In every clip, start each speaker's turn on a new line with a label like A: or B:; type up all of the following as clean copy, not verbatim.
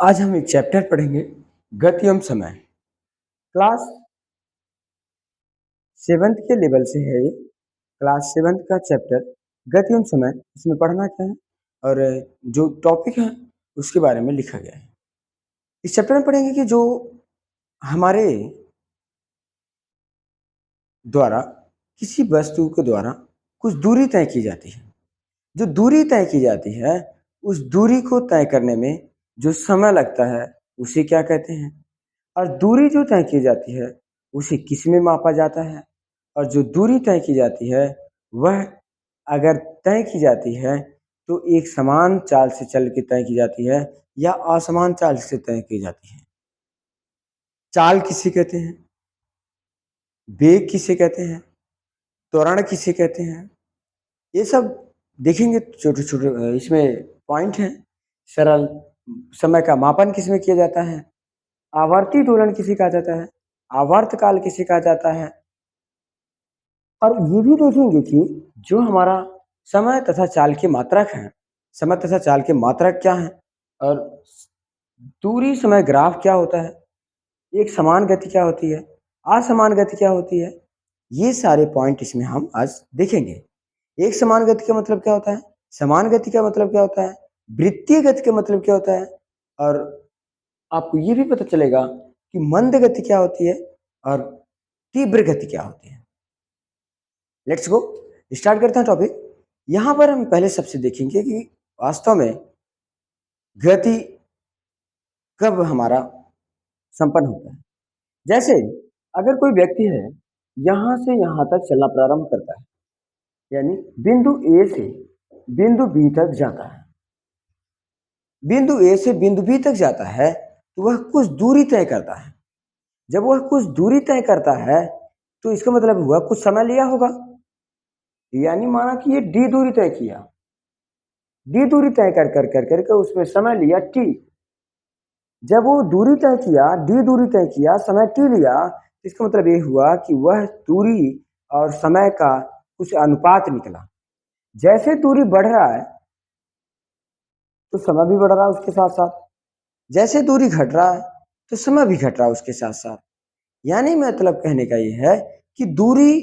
A: आज हम एक चैप्टर पढ़ेंगे गति एवं समय। क्लास 7th के लेवल से है ये। क्लास 7th का चैप्टर गति एवं समय। इसमें पढ़ना क्या है और जो टॉपिक है उसके बारे में लिखा गया है। इस चैप्टर में पढ़ेंगे कि जो हमारे द्वारा किसी वस्तु के द्वारा कुछ दूरी तय की जाती है। जो दूरी तय की जाती है उस दूरी को तय करने में जो समय लगता है उसे क्या कहते हैं, और दूरी जो तय की जाती है उसे किस में मापा जाता है, और जो दूरी तय की जाती है वह अगर तय की जाती है तो एक समान चाल से चल के तय की जाती है या असमान चाल से तय की जाती है। चाल किसे कहते हैं, वेग किसे कहते हैं, त्वरण किसे कहते हैं, ये सब देखेंगे। छोटे छोटे इसमें पॉइंट हैं। सरल समय का मापन किस में किया जाता है, आवर्ती दोलन किसे कहा जाता है, आवर्त काल किसे कहा जाता है, और ये भी देखेंगे कि जो हमारा समय तथा चाल के मात्रक हैं, समय तथा चाल के मात्रक क्या हैं, और दूरी समय ग्राफ क्या होता है, एक समान गति क्या होती है, असमान गति क्या होती है, ये सारे पॉइंट इसमें हम आज देखेंगे। एक समान गति का मतलब क्या होता है, समान गति का मतलब क्या होता है, वृत्तीय गति का मतलब क्या होता है, और आपको ये भी पता चलेगा कि मंद गति क्या होती है और तीव्र गति क्या होती है। लेट्स गो, स्टार्ट करते हैं टॉपिक। यहां पर हम पहले सबसे देखेंगे कि वास्तव में गति कब हमारा संपन्न होता है। जैसे अगर कोई व्यक्ति है यहां से यहां तक चलना प्रारंभ करता है, यानी बिंदु ए से बिंदु बी तक जाता है, बिंदु ए से बिंदु बी तक जाता है तो वह कुछ दूरी तय करता है। जब वह कुछ दूरी तय करता है तो इसका मतलब हुआ कुछ समय लिया होगा, यानी माना कि ये डी दूरी तय किया, डी दूरी तय कर कर कर करके उसमें समय लिया टी। जब वो दूरी तय किया, डी दूरी तय किया, समय टी लिया, इसका मतलब ये हुआ कि वह दूरी और समय का कुछ अनुपात निकला। जैसे दूरी बढ़ रहा है तो समय भी बढ़ रहा है उसके साथ साथ, जैसे दूरी घट रहा है तो समय भी घट रहा है उसके साथ साथ। यानी मतलब कहने का ये है कि दूरी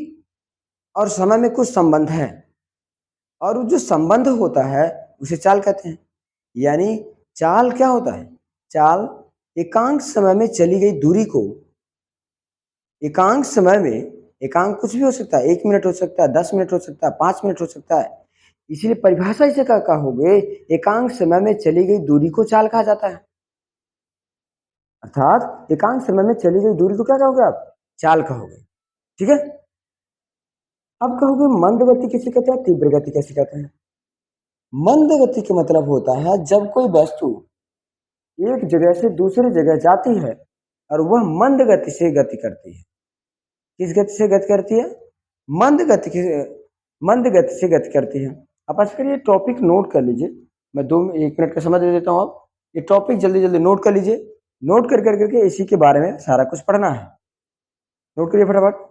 A: और समय में कुछ संबंध है, और जो संबंध होता है उसे चाल कहते हैं। यानी चाल क्या होता है, चाल एकांक समय में चली गई दूरी को, एकांक समय में, एकांक कुछ भी हो सकता है, 1 मिनट हो सकता है, 10 मिनट हो सकता है, 5 मिनट हो सकता है, इसलिए परिभाषा इसे क्या कहोगे, एकांक समय में चली गई दूरी को चाल कहा जाता है। अर्थात एकांक समय में चली गई दूरी को क्या कहोगे आप, चाल कहोगे। ठीक है, अब कहोगे मंद गति किसे कहते हैं, तीव्र गति कैसे कहते हैं। मंद गति का मतलब होता है जब कोई वस्तु एक जगह से दूसरी जगह जाती है और वह मंद गति से गति करती है। किस गति से गति करती है, मंद गति की, मंद गति से गति करती है। आप आज ये टॉपिक नोट कर लीजिए, मैं 1 मिनट का समय दे देता हूँ। आप ये टॉपिक जल्दी जल्दी नोट कर लीजिए, नोट कर करके इसी के बारे में सारा कुछ पढ़ना है। नोट करिए फटाफट,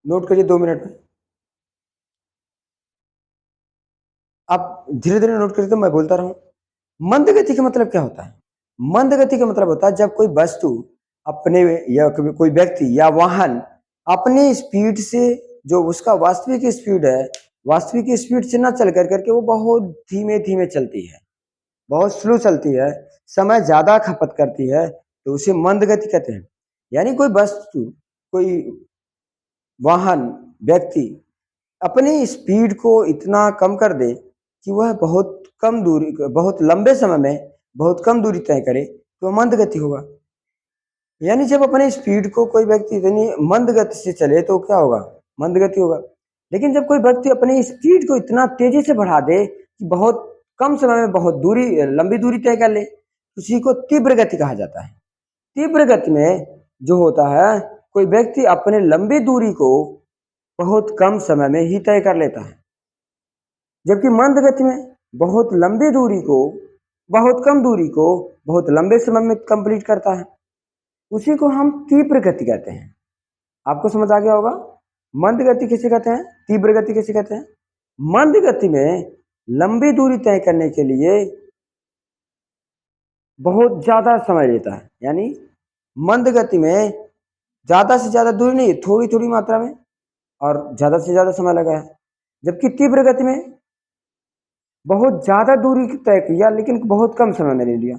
A: नोट करिए 2 मिनट में। आप धीरे धीरे नोट करिए तो मैं बोलता रहूं। मंद गति का मतलब क्या होता है, मंद गति का मतलब होता है जब कोई वस्तु अपने या कोई व्यक्ति या वाहन अपने स्पीड से, जो उसका वास्तविक स्पीड है, वास्तविक स्पीड से ना चल कर करके वो बहुत धीमे धीमे चलती है, बहुत स्लो चलती है, समय ज्यादा खपत करती है, तो उसे मंद गति कहते हैं। यानी कोई वस्तु, कोई वाहन, व्यक्ति अपनी स्पीड को इतना कम कर दे कि वह बहुत कम दूरी, बहुत लंबे समय में बहुत कम दूरी तय करे तो मंद गति होगा। यानी जब अपने स्पीड को कोई व्यक्ति इतनी मंद गति से चले तो क्या होगा, मंद गति होगा। लेकिन जब कोई व्यक्ति अपनी स्पीड को इतना तेजी से बढ़ा दे कि बहुत कम समय में बहुत दूरी, लंबी दूरी तय कर ले, उसी को तीव्र गति कहा जाता है। तीव्र गति में जो होता है, कोई व्यक्ति अपने लंबी दूरी को बहुत कम समय में ही तय कर लेता है, जबकि मंद गति में बहुत लंबी दूरी को, बहुत कम दूरी को बहुत लंबे समय में कंप्लीट करता है। उसी को हम तीव्र गति कहते हैं। आपको समझ आ गया होगा। मंद गति किसे कहते हैं, तीव्र गति किसे कहते हैं। मंद गति में लंबी दूरी तय करने के लिए बहुत ज्यादा समय लेता है, यानी मंद गति में ज्यादा से ज्यादा दूरी नहीं, थोड़ी थोड़ी मात्रा में और ज्यादा से ज्यादा समय लगा है। जबकि तीव्र गति में बहुत ज्यादा दूरी तय किया लेकिन बहुत कम समय में ले लिया,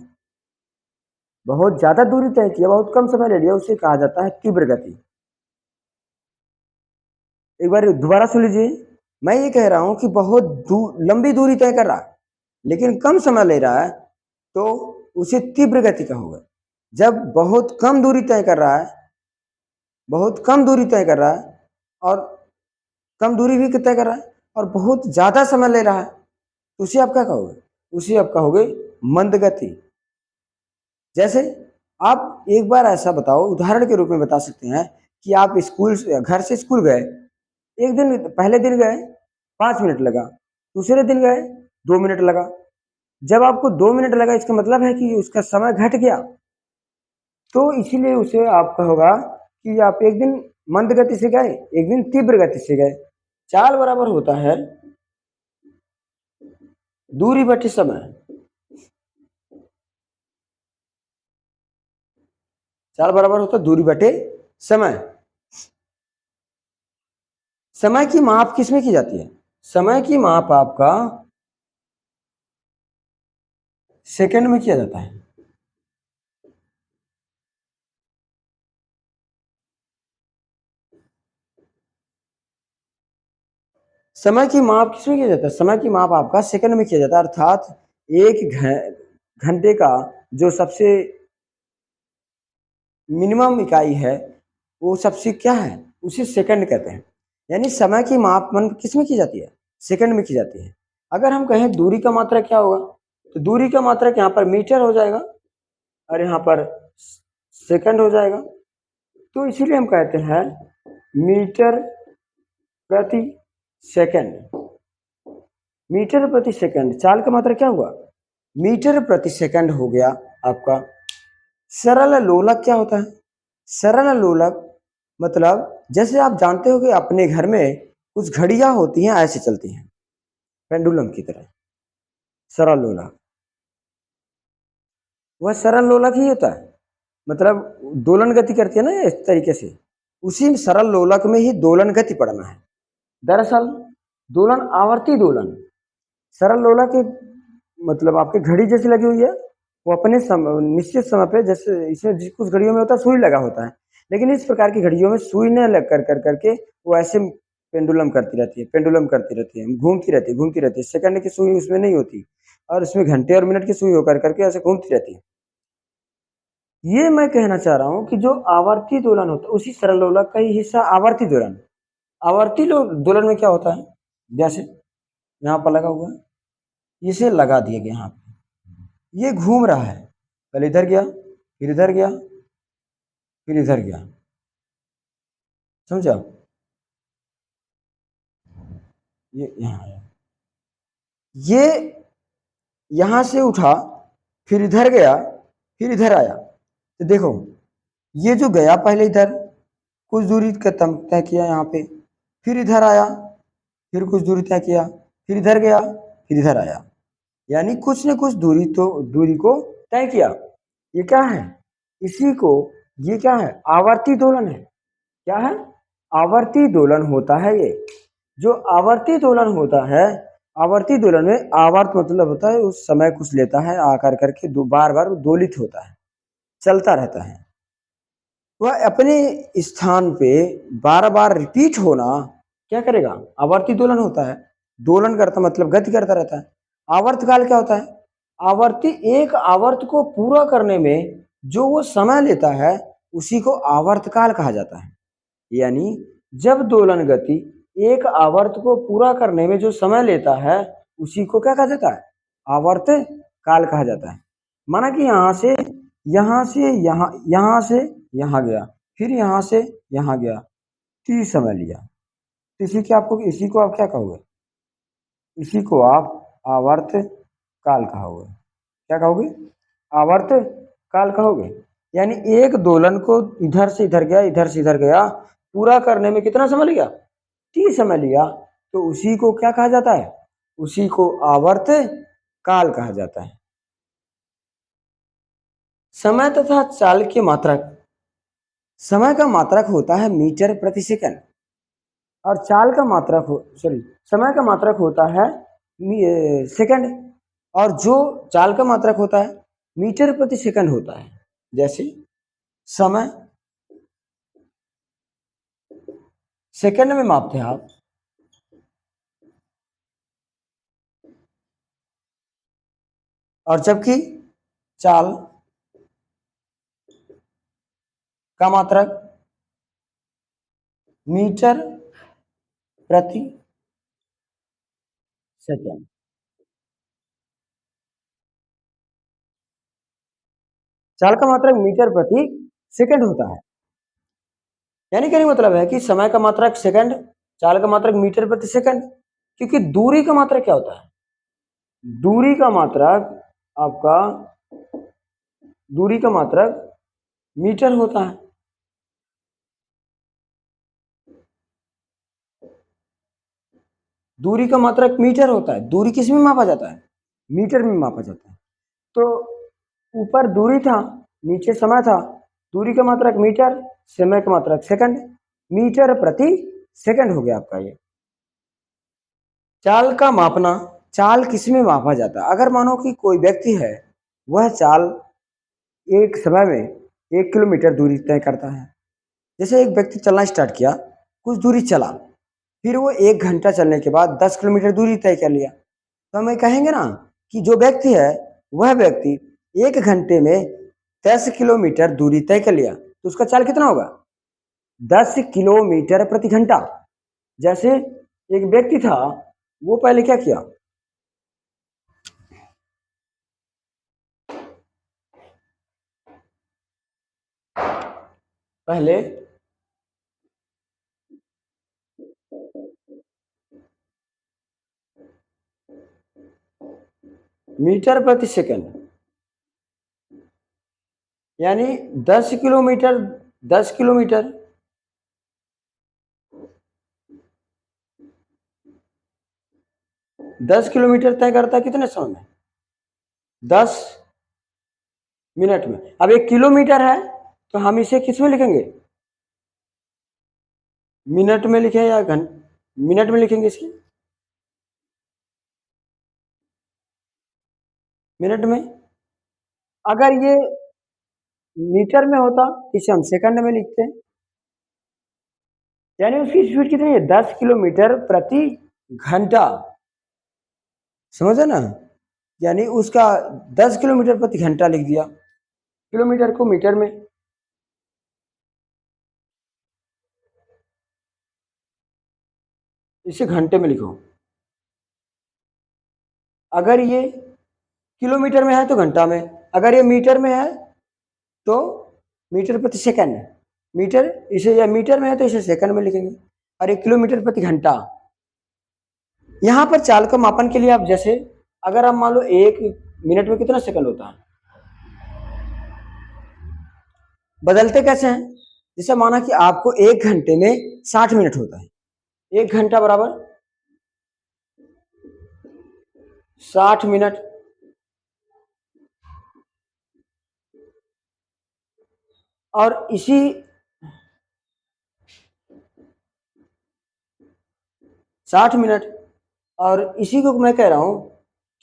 A: बहुत ज्यादा दूरी तय किया बहुत कम समय ले लिया, उसे कहा जाता है तीव्र गति। एक बार दोबारा सुन लीजिए, मैं ये कह रहा हूं कि बहुत लंबी दूरी तय कर रहा लेकिन कम समय ले रहा है तो उसे तीव्र गति कहोगे। जब बहुत कम दूरी तय कर रहा है, बहुत कम दूरी तय कर रहा है और कम दूरी भी तय कर रहा है और बहुत ज्यादा समय ले रहा है तो उसे आप क्या कहोगे, उसे आप कहोगे मंद गति। जैसे आप एक बार ऐसा बताओ, उदाहरण के रूप में बता सकते हैं कि आप स्कूल घर से स्कूल गए, एक दिन पहले दिन गए 5 मिनट लगा, दूसरे दिन गए 2 मिनट लगा। जब आपको 2 मिनट लगा इसका मतलब है कि उसका समय घट गया, तो इसीलिए उसे आप कहोगा कि आप एक दिन मंद गति से गए, एक दिन तीव्र गति से गए। चाल बराबर होता है दूरी बटे समय। चाल बराबर होता है दूरी बटे समय। समय की माप किसमें की जाती है, समय की माप आपका सेकंड में किया जाता है। समय की माप किसमें किया जाता है, समय की माप आपका सेकंड में किया जाता है। अर्थात एक घंटे का जो सबसे मिनिमम इकाई है वो सबसे क्या है, उसे सेकंड कहते हैं। यानी समय की माप मन किसमें की जाती है, सेकंड में की जाती है। अगर हम कहें दूरी का मात्रक क्या होगा, तो दूरी का मात्रक यहाँ पर मीटर हो जाएगा और यहाँ पर सेकंड हो जाएगा। तो इसीलिए हम कहते हैं मीटर प्रति सेकंड। मीटर प्रति सेकंड, चाल का मात्रक क्या हुआ, मीटर प्रति सेकंड हो गया आपका। सरल लोलक क्या होता है, सरल लोलक मतलब जैसे आप जानते हो कि अपने घर में कुछ घड़ियां होती हैं ऐसे चलती हैं पेंडुलम की तरह, सरल लोलक, वह सरल लोलक ही होता है। मतलब दोलन गति करती है ना इस तरीके से, उसी सरल लोलक में ही दोलन गति पढ़ना है। दरअसल दोलन आवर्ती दोलन, सरल लोलक एक मतलब आपके घड़ी जैसी लगी हुई है, वो अपने निश्चित समय पे, जैसे इसमें कुछ घड़ियों में होता है सुई लगा होता है, लेकिन इस प्रकार की घड़ियों में सुई न लग कर करके वो ऐसे पेंडुलम करती रहती है, पेंडुलम करती रहती है, घूमती रहती है, घूमती रहती है। सेकंड की सुई उसमें नहीं होती और उसमें घंटे और मिनट की सुई होकर करके ऐसे घूमती रहती है। ये मैं कहना चाह रहा हूँ कि जो आवर्ती दोलन होता है उसी सरल लोलक का ही हिस्सा आवर्ती दोलन। आवर्ती दोलन में क्या होता है, जैसे यहाँ पर लगा हुआ है, इसे लगा दिया गया यहाँ पे, ये घूम रहा है, पहले इधर गया फिर इधर गया फिर इधर गया, समझा। ये यहाँ आया, ये यहाँ से उठा फिर इधर गया फिर इधर आया। तो देखो ये जो गया पहले इधर कुछ दूरी तय किया यहाँ पे, फिर इधर आया फिर कुछ दूरी तय किया, फिर इधर गया फिर इधर आया, यानी कुछ न कुछ दूरी को तय किया। ये क्या है, इसी को, ये क्या है, आवर्ती दोलन है। क्या है, आवर्ती दोलन होता है। ये जो आवर्ती दोलन होता है, आवर्ती दोलन में आवर्त मतलब होता है उस समय कुछ लेता है आकर करके बार बार दोलित होता है, चलता रहता है। वह अपने स्थान पे बार बार रिपीट होना क्या करेगा, आवर्ती दोलन होता है। दोलन करता मतलब गति करता रहता है। आवर्त काल क्या होता है, आवर्ती एक आवर्त को पूरा करने में जो वो समय लेता है उसी को आवर्त काल कहा जाता है। यानी जब दोलन गति एक आवर्त को पूरा करने में जो समय लेता है उसी को क्या कहा जाता है, आवर्त काल कहा जाता है। माना कि यहाँ से यहाँ से यहाँ गया, फिर यहाँ से यहाँ गया, 30 समय लिया, तो इसी को आप क्या कहोगे, इसी को आप आवर्त काल कहोगे। क्या कहोगे, आवर्त काल कहोगे। यानी एक दोलन को इधर से इधर गया, इधर से इधर गया, पूरा करने में कितना समय लग गया, t समय लिया तो उसी को क्या कहा जाता है, उसी को आवर्त काल कहा जाता है। समय तथा चाल के मात्रक, समय का मात्रक होता है मीटर प्रति सेकंड और चाल का मात्रक समय का मात्रक होता है सेकंड और जो चाल का मात्रक होता है मीटर प्रति सेकंड होता है। जैसे समय सेकंड में मापते हैं आप, और जबकि चाल का मात्रक मीटर प्रति सेकंड। चाल का मात्रक मीटर प्रति सेकंड होता है। यानी कहने का मतलब है कि समय का मात्रक सेकंड, चाल का मात्रक मीटर प्रति सेकंड, क्योंकि दूरी का मात्रक क्या होता है, दूरी का मात्रक आपका दूरी का मात्रक मीटर होता है। दूरी का मात्रक मीटर होता है। दूरी किस में मापा जाता है, मीटर में मापा जाता है। तो ऊपर दूरी था, नीचे समय था, दूरी का मात्रक मीटर, समय का मात्रक सेकंड, मीटर प्रति सेकंड हो गया आपका ये। चाल का मापना, चाल किस में मापा जाता है, अगर मानो कि कोई व्यक्ति है वह चाल एक समय में 1 किलोमीटर दूरी तय करता है। जैसे एक व्यक्ति चलना स्टार्ट किया, कुछ दूरी चला, फिर वो 1 घंटा चलने के बाद 10 किलोमीटर दूरी तय कर लिया, तो हमें कहेंगे ना कि जो व्यक्ति है वह व्यक्ति 1 घंटे में 10 किलोमीटर दूरी तय कर लिया, तो उसका चाल कितना होगा, 10 किलोमीटर प्रति घंटा। जैसे एक व्यक्ति था, वो पहले क्या किया, पहले मीटर प्रति सेकंड यानी 10 किलोमीटर, 10 किलोमीटर 10 किलोमीटर तय करता है कितने समय में, 10 मिनट में। अब 1 किलोमीटर है तो हम इसे किस में लिखेंगे, मिनट में लिखें या मिनट में लिखेंगे, इसे मिनट में। अगर ये मीटर में होता इसे हम सेकंड में लिखते हैं। यानी उसकी स्पीड कितनी है, 10 किलोमीटर प्रति घंटा, समझे ना। यानी उसका 10 किलोमीटर प्रति घंटा लिख दिया, किलोमीटर को मीटर में। इसे घंटे में लिखो। अगर ये किलोमीटर में है तो घंटा में, अगर ये मीटर में है तो मीटर प्रति सेकंड, मीटर इसे, या मीटर में है तो इसे सेकंड में लिखेंगे, और 1 किलोमीटर प्रति घंटा। यहाँ पर चाल का मापन के लिए आप जैसे, अगर आप मान लो 1 मिनट में कितना सेकंड होता है, बदलते कैसे हैं, जैसे माना कि आपको 1 घंटे में 60 मिनट होता है, 1 घंटा बराबर 60 मिनट। और इसी 60 मिनट, और इसी को मैं कह रहा हूं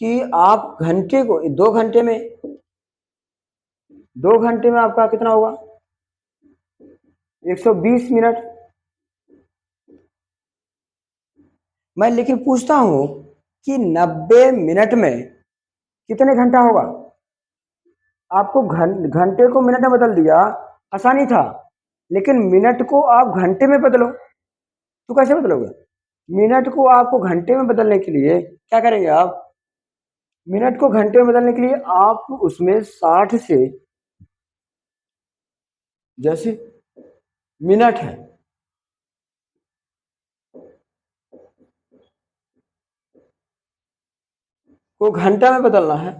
A: कि आप घंटे को 2 घंटे में, 2 घंटे में आपका कितना होगा, 120 मिनट। मैं लेकिन पूछता हूं कि 90 मिनट में कितने घंटा होगा, आपको घंटे को मिनट में बदल दिया, आसानी था, लेकिन मिनट को आप घंटे में बदलो तो कैसे बदलोगे, मिनट को आपको घंटे में बदलने के लिए क्या करेंगे आप, मिनट को घंटे में बदलने के लिए आप उसमें 60 से, जैसे मिनट है को घंटा में बदलना है,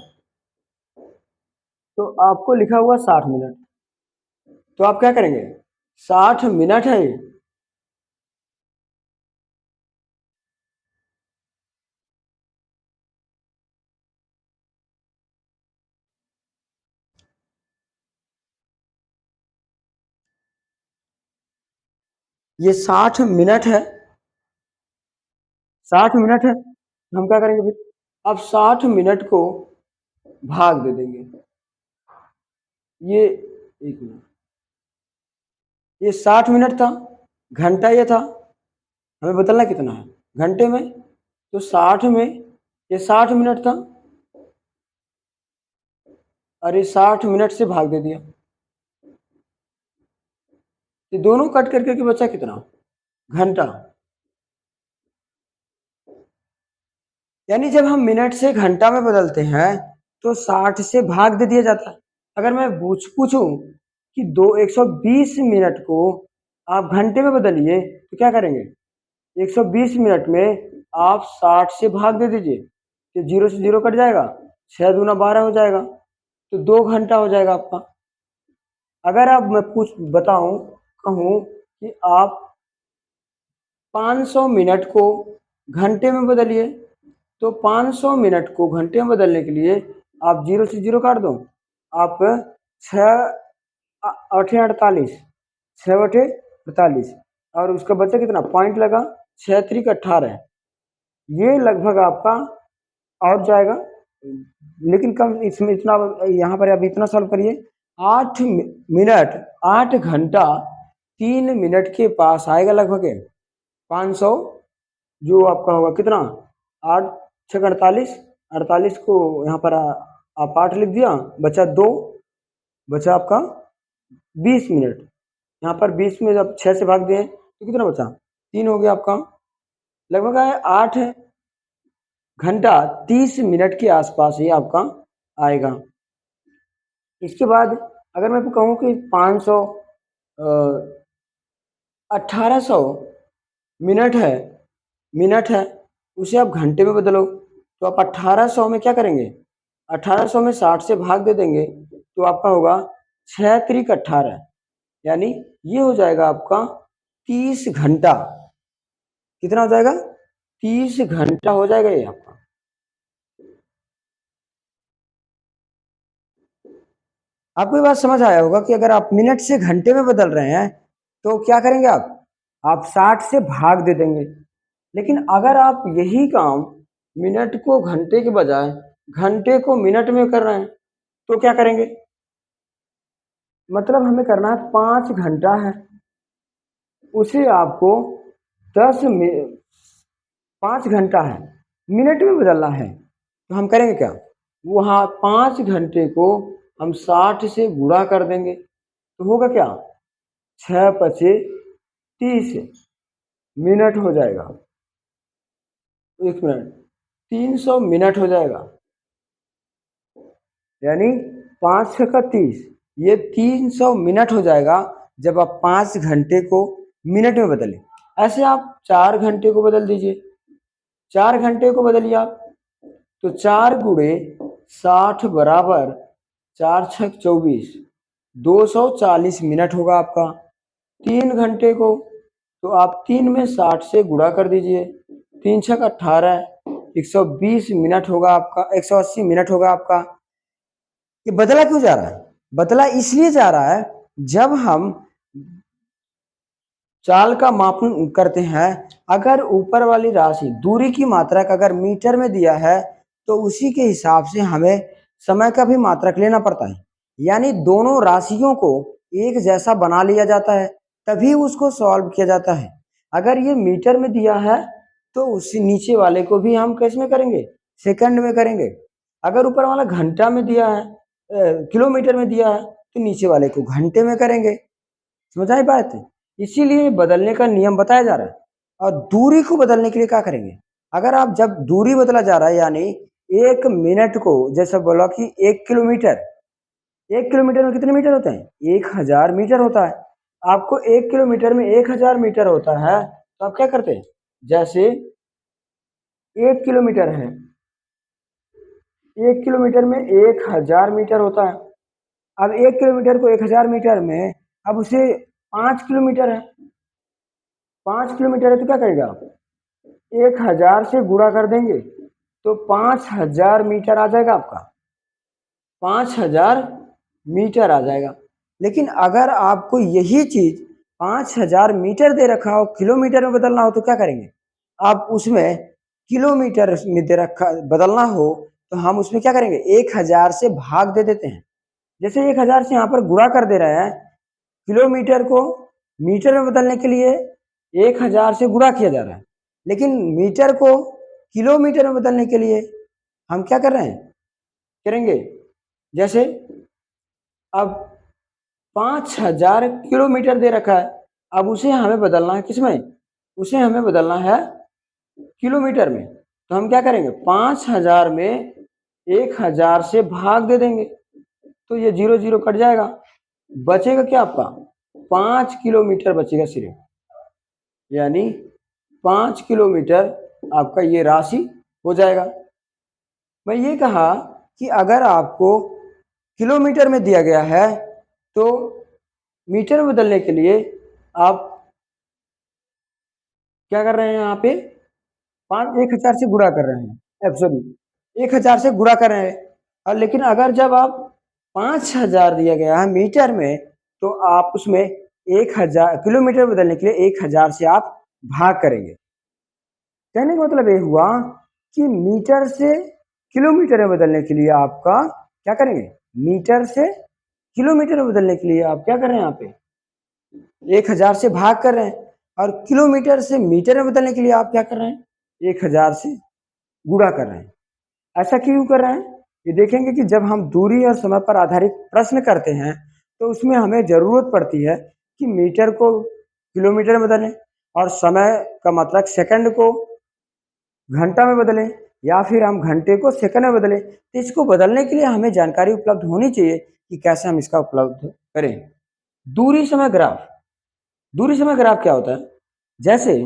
A: तो आपको लिखा हुआ 60 मिनट, तो आप क्या करेंगे, 60 मिनट है ये 60 मिनट है, 60 मिनट है, हम क्या करेंगे फिर? अब 60 मिनट को भाग दे देंगे, ये 1 मिनट, ये 60 मिनट था, घंटा ये था, हमें बदलना कितना है घंटे में, तो 60 में ये 60 मिनट था, और ये 60 मिनट से भाग दे दिया, ये दोनों कट करके के बचा कितना? घंटा। यानी जब हम मिनट से घंटा में बदलते हैं तो 60 से भाग दे दिया जाता है। अगर मैं पूछूं कि 120 मिनट को आप घंटे में बदलिए तो क्या करेंगे? 120 मिनट में आप 60 से भाग दे दीजिए, तो 0 से 0 कट जाएगा, 6 दूना 12 हो जाएगा, तो 2 घंटा हो जाएगा आपका। अगर आप मैं बताऊं, कहूं कि आप 500 मिनट को घंटे में बदलिए, तो 500 मिनट को घंटे में बदलने के लिए आप 0 से 0 काट दो, आप 6 8 48, 6 8 48, और उसका बचा कितना पॉइंट लगा, 6 3 18, ये लगभग आपका और जाएगा, लेकिन कम इसमें इतना, यहाँ पर आप इतना सॉल्व करिए, 8 मिनट 8 घंटा 3 मिनट के पास आएगा लगभग 500, जो आपका होगा कितना, 8 6 48, 48 को यहाँ पर आप 8 लिख दिया, बचा 2, बचा आपका 20 मिनट, यहाँ पर 20 में जब 6 से भाग दिए तो कितना बचा, 3 हो गया आपका, लगभग है 8 घंटा 30 मिनट के आसपास ये आपका आएगा। इसके बाद अगर मैं कहूँ कि 500 1800 मिनट है, उसे आप घंटे में बदलो, तो आप 1800 में क्या करेंगे, 1800 में 60 से भाग दे देंगे, तो आपका होगा 6 3 18, यानी ये हो जाएगा आपका 30 घंटा, कितना हो जाएगा, 30 घंटा हो जाएगा ये आपका। आपको ये बात समझ आया होगा कि अगर आप मिनट से घंटे में बदल रहे हैं तो क्या करेंगे आप 60 से भाग दे देंगे, लेकिन अगर आप यही काम मिनट को घंटे के बजाय घंटे को मिनट में कर रहे हैं तो क्या करेंगे, मतलब हमें करना है 5 घंटा है, उसे आपको 5 घंटा है, मिनट में बदलना है, तो हम करेंगे क्या, वहाँ 5 घंटे को हम 60 से गुणा कर देंगे, तो होगा क्या, 6 पचे 30 मिनट हो जाएगा, 1 मिनट 300 मिनट हो जाएगा, यानी 5 6 का 30, ये 300 मिनट हो जाएगा जब आप 5 घंटे को मिनट में बदलें। ऐसे आप 4 घंटे को बदल दीजिए, 4 घंटे को बदलिए आप, तो 4 गुणे 60 बराबर 4 6 24, 240 मिनट होगा आपका। 3 घंटे को तो आप 3 में 60 से गुणा कर दीजिए, 3 6 18, 120 मिनट होगा आपका, 180 मिनट होगा आपका। ये बदला क्यों जा रहा है, बदला इसलिए जा रहा है जब हम चाल का मापन करते हैं, अगर ऊपर वाली राशि दूरी की मात्रक अगर मीटर में दिया है तो उसी के हिसाब से हमें समय का भी मात्रक लेना पड़ता है, यानी दोनों राशियों को एक जैसा बना लिया जाता है तभी उसको सॉल्व किया जाता है। अगर ये मीटर में दिया है तो उसी नीचे वाले को भी हम कैसे में करेंगे, सेकंड में करेंगे। अगर ऊपर वाला घंटा में दिया है, किलोमीटर में दिया है, तो नीचे वाले को घंटे में करेंगे। समझ आई बात है? इसीलिए बदलने का नियम बताया जा रहा है। और दूरी को बदलने के लिए क्या करेंगे, अगर आप जब दूरी बदला जा रहा है, यानी 1 मिनट को जैसा बोला कि 1 किलोमीटर, 1 किलोमीटर में कितने मीटर होते हैं, 1000 मीटर होता है। आपको 1 किलोमीटर में 1000 मीटर होता है, तो आप क्या करते हैं, जैसे 1 किलोमीटर है, 1 किलोमीटर में 1000 मीटर होता है। अब 1 किलोमीटर को 1000 मीटर में, अब उसे 5 किलोमीटर है, 5 किलोमीटर है, तो क्या करेगा, 1000 से गुणा कर देंगे, तो 5000 मीटर आ जाएगा आपका, 5000 मीटर आ जाएगा। लेकिन अगर आपको यही चीज 5000 मीटर दे रखा हो, किलोमीटर में बदलना हो तो क्या करेंगे? आप उसमें किलोमीटर में दे रखा बदलना हो तो हम उसमें क्या करेंगे? 1000 से भाग दे देते हैं। जैसे 1000 से यहाँ पर गुणा कर दे रहे हैं, किलोमीटर को मीटर में बदलने के लिए 1000 से गुणा किया जा रहा है, लेकिन मीटर को किलोमीटर में बदलने के लिए हम क्या कर रहे हैं? करेंगे जैसे अब 5000 किलोमीटर दे रखा है, अब उसे हमें बदलना है किसमें? उसे हमें बदलना है किलोमीटर में। तो हम क्या करेंगे? 5000 में 1000 से भाग दे देंगे, तो ये 0 0 कट जाएगा, बचेगा क्या आपका? 5 किलोमीटर बचेगा सिर्फ, यानी 5 किलोमीटर आपका ये राशि हो जाएगा। मैं ये कहा कि अगर आपको किलोमीटर में दिया गया है तो मीटर में बदलने के लिए आप क्या कर रहे हैं? यहाँ पे 1000 से गुणा कर रहे हैं, सॉरी 1000 से गुणा कर रहे हैं। और लेकिन अगर जब आप 5000 दिया गया है मीटर में, तो आप उसमें 1000 किलोमीटर बदलने के लिए 1000 से आप भाग करेंगे। कहने का मतलब ये हुआ कि मीटर से किलोमीटर में बदलने के लिए आपका क्या करेंगे? मीटर से किलोमीटर में बदलने के लिए आप क्या कर रहे हैं? यहाँ पे 1000 से भाग कर रहे हैं, और किलोमीटर से मीटर में बदलने के लिए आप क्या कर रहे हैं? 1000 से गुणा कर रहे हैं। ऐसा क्यों कर रहे हैं? ये देखेंगे कि जब हम दूरी और समय पर आधारित प्रश्न करते हैं तो उसमें हमें जरूरत पड़ती है कि मीटर को किलोमीटर में बदलें और समय का मतलब सेकंड को घंटा में बदलें, या फिर हम घंटे को सेकंड में बदलें। तो इसको बदलने के लिए हमें जानकारी उपलब्ध होनी चाहिए कि कैसे हम इसका उपलब्ध करें। दूरी समय ग्राफ। दूरी समय ग्राफ क्या होता है? जैसे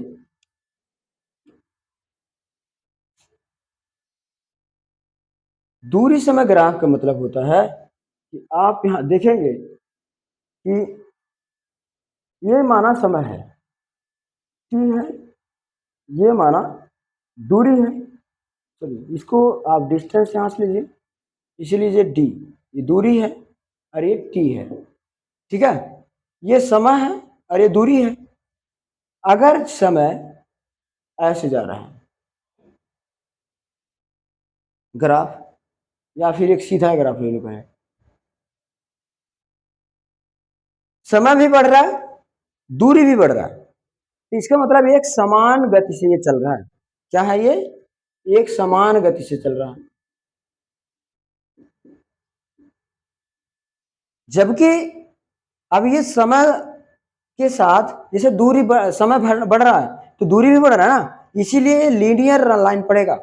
A: दूरी समय ग्राफ का मतलब होता है कि आप यहाँ देखेंगे कि ये माना समय है, टी है, ये माना दूरी है। चलिए इसको आप डिस्टेंस यहाँ से लीजिए, इसे लीजिए डी, ये दूरी है और ये टी है, ठीक है? ये समय है और ये दूरी है। अगर समय ऐसे जा रहा है ग्राफ, या फिर एक सीधा ग्राफ ले लो, है समय भी बढ़ रहा है, दूरी भी बढ़ रहा है, तो इसका मतलब एक समान गति से ये चल रहा है। क्या है ये? एक समान गति से चल रहा है। जबकि अब ये समय के साथ जैसे दूरी समय बढ़ रहा है तो दूरी भी बढ़ रहा है ना, इसीलिए लीनियर लाइन पड़ेगा।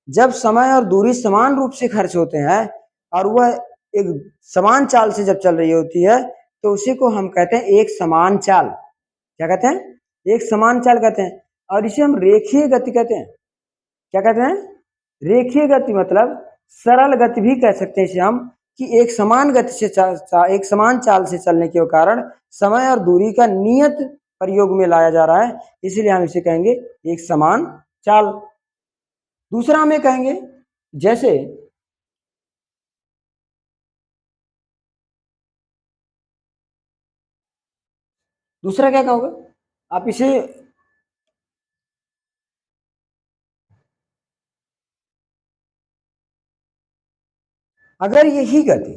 A: जब समय और दूरी समान रूप से खर्च होते हैं और वह एक समान चाल से जब चल रही होती है तो उसी को हम कहते हैं एक समान चाल। क्या कहते हैं? एक समान चाल कहते हैं। और इसे हम रेखीय गति कहते हैं। क्या कहते हैं? रेखीय गति, मतलब सरल गति भी कह सकते हैं इसे हम, कि एक समान गति से एक समान चाल से चलने के कारण समय और दूरी का नियत प्रयोग में लाया जा रहा है, इसलिए हम इसे कहेंगे एक समान चाल। दूसरा हमें कहेंगे जैसे दूसरा क्या कहोगे आप इसे? अगर यही गति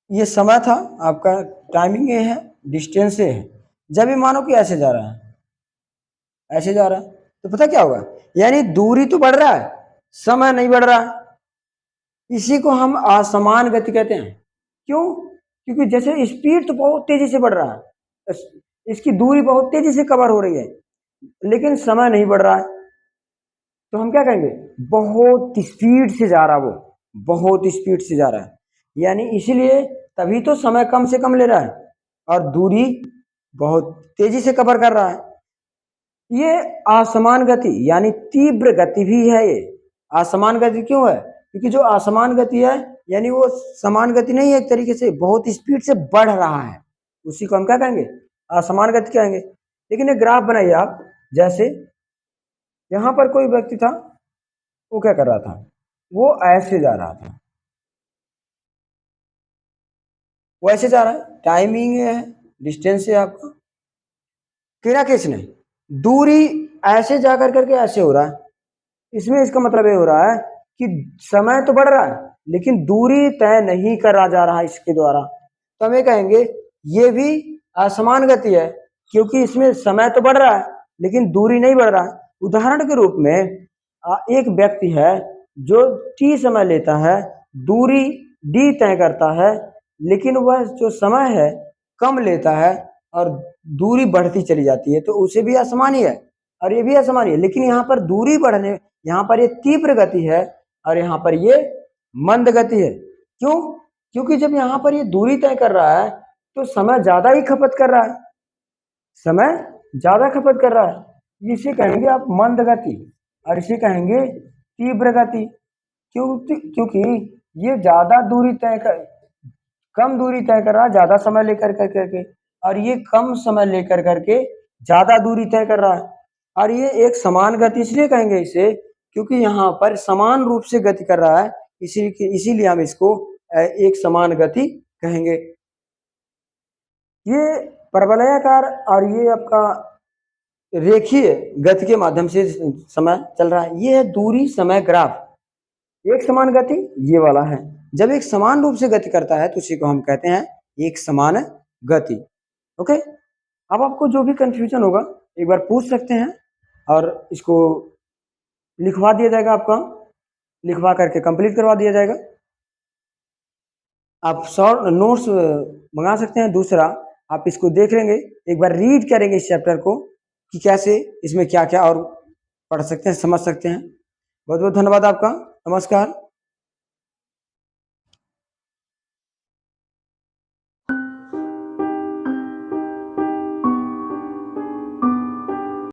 A: ये समय था आपका, टाइमिंग ये है, डिस्टेंस ये है, जब ये मानो कि ऐसे जा रहा है, ऐसे जा रहा है, तो पता क्या होगा? यानी दूरी तो बढ़ रहा है, समय नहीं बढ़ रहा है। इसी को हम असमान गति कहते हैं। क्यों? क्योंकि जैसे स्पीड तो बहुत तेजी से बढ़ रहा है, इसकी दूरी बहुत तेजी से कवर हो रही है, लेकिन समय नहीं बढ़ रहा है, तो हम क्या कहेंगे? बहुत स्पीड से जा रहा है, वो बहुत स्पीड से जा रहा है, यानी इसीलिए तभी तो समय कम से कम ले रहा है और दूरी बहुत तेजी से कवर कर रहा है। ये असमान गति यानी तीव्र गति भी है। ये असमान गति क्यों है? क्योंकि जो असमान गति है यानी वो समान गति नहीं है, एक तरीके से बहुत स्पीड से बढ़ रहा है, उसी को हम क्या कहेंगे? असमान गति कहेंगे। लेकिन एक ग्राफ बनाइए आप, जैसे यहाँ पर कोई व्यक्ति था, वो क्या कर रहा था? वो ऐसे जा रहा था, वो ऐसे जा रहा है, टाइमिंग है, डिस्टेंस है आपका, किना किस नहीं, दूरी ऐसे जा कर करके ऐसे हो रहा है। इसमें इसका मतलब ये हो रहा है कि समय तो बढ़ रहा है लेकिन दूरी तय नहीं करा जा रहा है इसके द्वारा, तो हम ये कहेंगे ये भी असमान गति है, क्योंकि इसमें समय तो बढ़ रहा है लेकिन दूरी नहीं बढ़ रहा है। उदाहरण के रूप में एक व्यक्ति है जो टी समय लेता है, दूरी डी तय करता है, लेकिन वह जो समय है कम लेता है और दूरी बढ़ती चली जाती है, तो उसे भी असमान ही है और ये भी असमान ही है। लेकिन यहाँ पर दूरी बढ़ने, यहाँ पर ये तीव्र गति है और यहाँ पर ये मंद गति है। क्यों? क्योंकि जब यहाँ पर ये दूरी तय कर रहा है तो समय ज्यादा ही खपत कर रहा है, समय ज्यादा खपत कर रहा है, इसे कहेंगे आप मंद गति और इसे कहेंगे तीव्र गति। क्योंकि ये ज्यादा दूरी तय कर, कम दूरी तय कर रहा है ज्यादा समय लेकर करके, और ये कम समय लेकर करके ज्यादा दूरी तय कर रहा है। और ये एक समान गति इसलिए कहेंगे इसे क्योंकि यहाँ पर समान रूप से गति कर रहा है, इसीलिए हम इसको एक समान गति कहेंगे। ये परवलयाकार और ये आपका रेखीय गति के माध्यम से समय चल रहा है। ये है दूरी समय ग्राफ। एक समान गति ये वाला है, जब एक समान रूप से गति करता है तो उसी को हम कहते हैं एक समान गति। ओके, अब आपको जो भी कंफ्यूजन होगा एक बार पूछ सकते हैं और इसको लिखवा दिया जाएगा, आपका लिखवा करके कंप्लीट करवा दिया जाएगा। आप शॉर्ट नोट्स मंगा सकते हैं। दूसरा, आप इसको देख लेंगे, एक बार रीड करेंगे इस चैप्टर को कि कैसे इसमें क्या क्या और पढ़ सकते हैं, समझ सकते हैं। बहुत बहुत धन्यवाद आपका। नमस्कार।